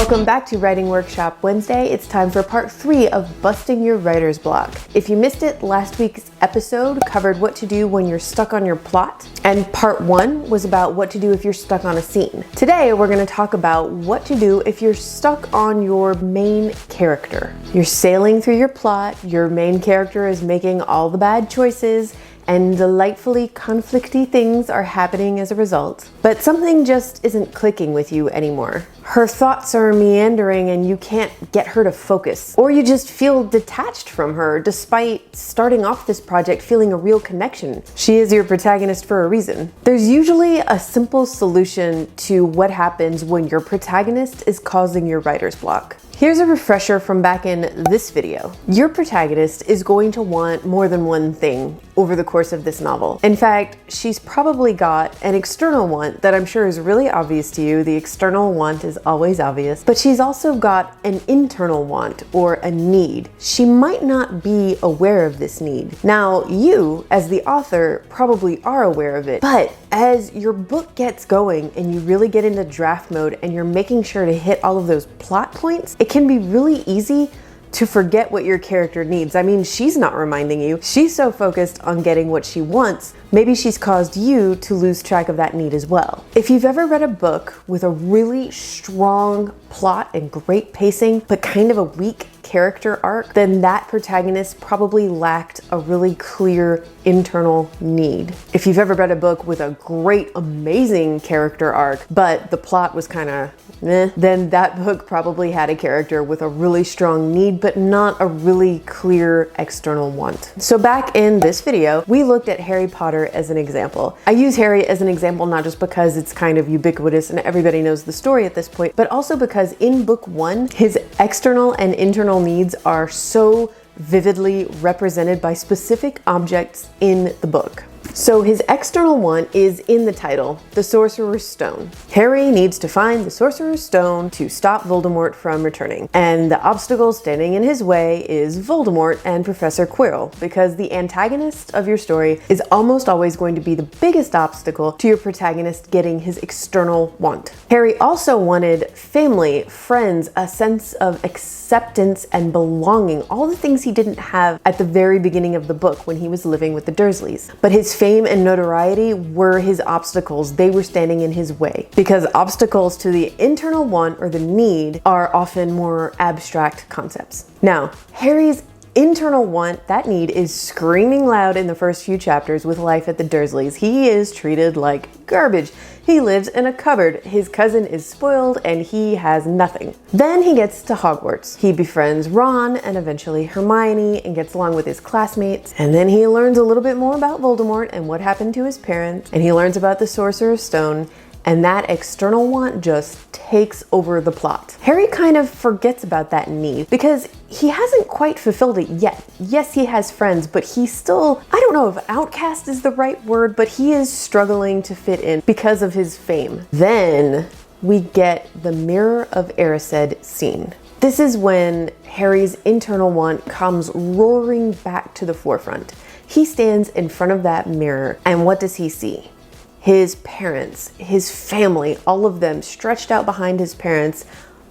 Welcome back to Writing Workshop Wednesday. It's time for part 3 of busting your writer's block. If you missed it, last week's episode covered what to do when you're stuck on your plot, and part 1 was about what to do if you're stuck on a scene. Today, we're going to talk about what to do if you're stuck on your main character. You're sailing through your plot, your main character is making all the bad choices, and delightfully conflicty things are happening as a result. But something just isn't clicking with you anymore. Her thoughts are meandering and you can't get her to focus. Or you just feel detached from her despite starting off this project feeling a real connection. She is your protagonist for a reason. There's usually a simple solution to what happens when your protagonist is causing your writer's block. Here's a refresher from back in this video. Your protagonist is going to want more than one thing over the course of this novel. In fact, she's probably got an external want that I'm sure is really obvious to you. The external want is always obvious, but she's also got an internal want or a need. She might not be aware of this need. Now, you, as the author, probably are aware of it, but as your book gets going and you really get into draft mode and you're making sure to hit all of those plot points, it can be really easy to forget what your character needs. I mean, she's not reminding you. She's so focused on getting what she wants, maybe she's caused you to lose track of that need as well. If you've ever read a book with a really strong plot and great pacing, but kind of a weak character arc, then that protagonist probably lacked a really clear internal need. If you've ever read a book with a great, amazing character arc, but the plot was kind of meh, then that book probably had a character with a really strong need, but not a really clear external want. So back in this video, we looked at Harry Potter as an example. I use Harry as an example not just because it's kind of ubiquitous and everybody knows the story at this point, but also because in book 1, his external and internal needs are so vividly represented by specific objects in the book. So his external want is in the title, the Sorcerer's Stone. Harry needs to find the Sorcerer's Stone to stop Voldemort from returning. And the obstacle standing in his way is Voldemort and Professor Quirrell, because the antagonist of your story is almost always going to be the biggest obstacle to your protagonist getting his external want. Harry also wanted family, friends, a sense of acceptance and belonging, all the things he didn't have at the very beginning of the book when he was living with the Dursleys. But his fame and notoriety were his obstacles. They were standing in his way, because obstacles to the internal want or the need are often more abstract concepts. Now, Harry's internal want, that need, is screaming loud in the first few chapters with life at the Dursleys. He is treated like garbage. He lives in a cupboard. His cousin is spoiled and he has nothing. Then he gets to Hogwarts. He befriends Ron and eventually Hermione and gets along with his classmates. And then he learns a little bit more about Voldemort and what happened to his parents. And he learns about the Sorcerer's Stone. And that external want just takes over the plot. Harry kind of forgets about that need because he hasn't quite fulfilled it yet. Yes, he has friends, but he's still, I don't know if outcast is the right word, but he is struggling to fit in because of his fame. Then we get the Mirror of Erised scene. This is when Harry's internal want comes roaring back to the forefront. He stands in front of that mirror, and what does he see? His parents, his family, all of them stretched out behind his parents,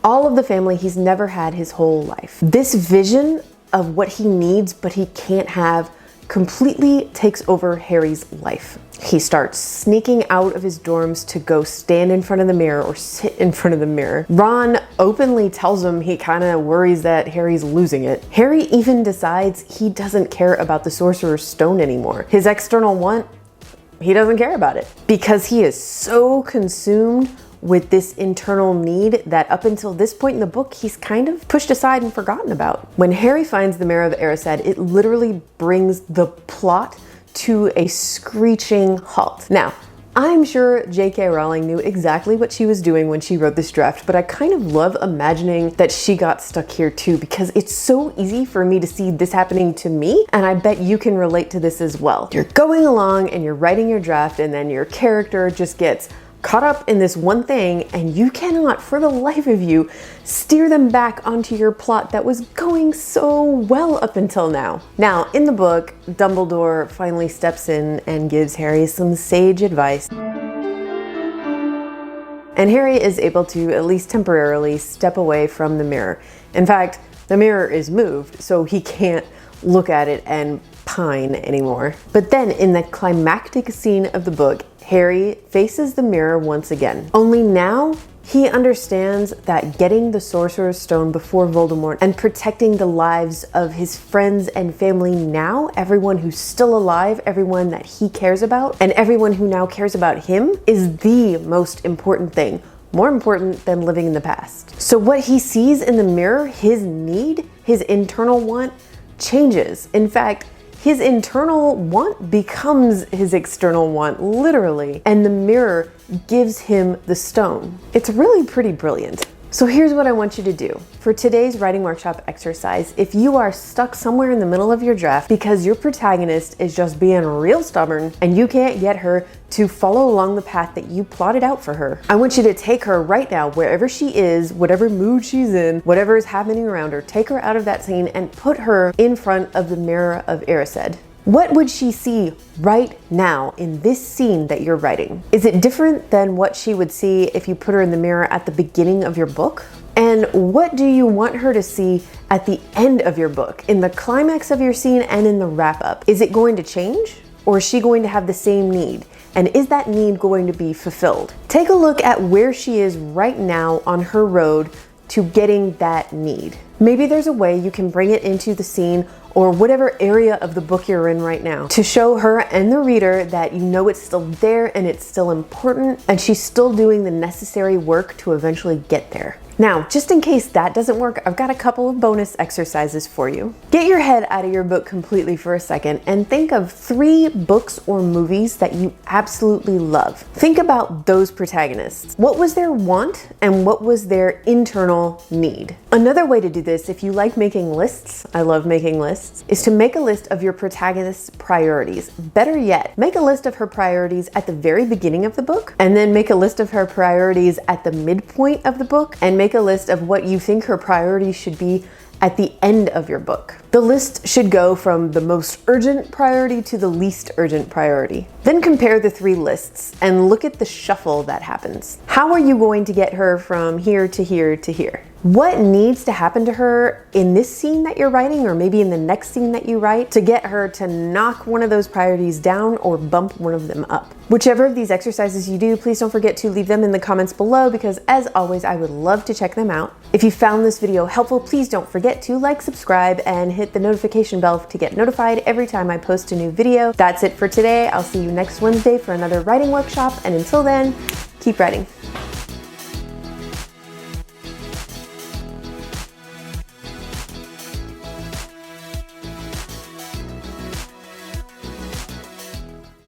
all of the family he's never had his whole life. This vision of what he needs but he can't have completely takes over Harry's life. He starts sneaking out of his dorms to go stand in front of the mirror or sit in front of the mirror. Ron openly tells him he kind of worries that Harry's losing it. Harry even decides he doesn't care about the Sorcerer's Stone anymore. His external want, he doesn't care about it because he is so consumed with this internal need that up until this point in the book, he's kind of pushed aside and forgotten about. When Harry finds the Mirror of Erised, it literally brings the plot to a screeching halt. Now, I'm sure J.K. Rowling knew exactly what she was doing when she wrote this draft, but I kind of love imagining that she got stuck here too, because it's so easy for me to see this happening to me, and I bet you can relate to this as well. You're going along and you're writing your draft, and then your character just gets caught up in this one thing, and you cannot, for the life of you, steer them back onto your plot that was going so well up until now. Now, in the book, Dumbledore finally steps in and gives Harry some sage advice. and Harry is able to, at least temporarily, step away from the mirror. In fact, the mirror is moved, so he can't look at it and pine anymore. But then in the climactic scene of the book, Harry faces the mirror once again. Only now, he understands that getting the Sorcerer's Stone before Voldemort and protecting the lives of his friends and family now, everyone who's still alive, everyone that he cares about, and everyone who now cares about him, is the most important thing. More important than living in the past. So what he sees in the mirror, his need, his internal want, changes. In fact, his internal want becomes his external want, literally, and the mirror gives him the stone. It's really pretty brilliant. So here's what I want you to do. For today's writing workshop exercise, if you are stuck somewhere in the middle of your draft because your protagonist is just being real stubborn and you can't get her to follow along the path that you plotted out for her, I want you to take her right now, wherever she is, whatever mood she's in, whatever is happening around her, take her out of that scene and put her in front of the mirror of Erised. What would she see right now in this scene that you're writing? Is it different than what she would see if you put her in the mirror at the beginning of your book? And what do you want her to see at the end of your book, in the climax of your scene and in the wrap up? Is it going to change, or is she going to have the same need? And is that need going to be fulfilled? Take a look at where she is right now on her road to getting that need. Maybe there's a way you can bring it into the scene or whatever area of the book you're in right now to show her and the reader that you know it's still there and it's still important and she's still doing the necessary work to eventually get there. Now, just in case that doesn't work, I've got a couple of bonus exercises for you. Get your head out of your book completely for a second and think of 3 books or movies that you absolutely love. Think about those protagonists. What was their want and what was their internal need? Another way to do this, if you like making lists, I love making lists, is to make a list of your protagonist's priorities. Better yet, make a list of her priorities at the very beginning of the book, and then make a list of her priorities at the midpoint of the book, and make a list of what you think her priorities should be at the end of your book. The list should go from the most urgent priority to the least urgent priority. Then compare the 3 lists and look at the shuffle that happens. How are you going to get her from here to here to here? What needs to happen to her in this scene that you're writing, or maybe in the next scene that you write, to get her to knock one of those priorities down or bump one of them up? Whichever of these exercises you do, please don't forget to leave them in the comments below, because as always, I would love to check them out. If you found this video helpful, please don't forget to like, subscribe, and hit the notification bell to get notified every time I post a new video. That's it for today. I'll see you next Wednesday for another writing workshop, and until then, keep writing.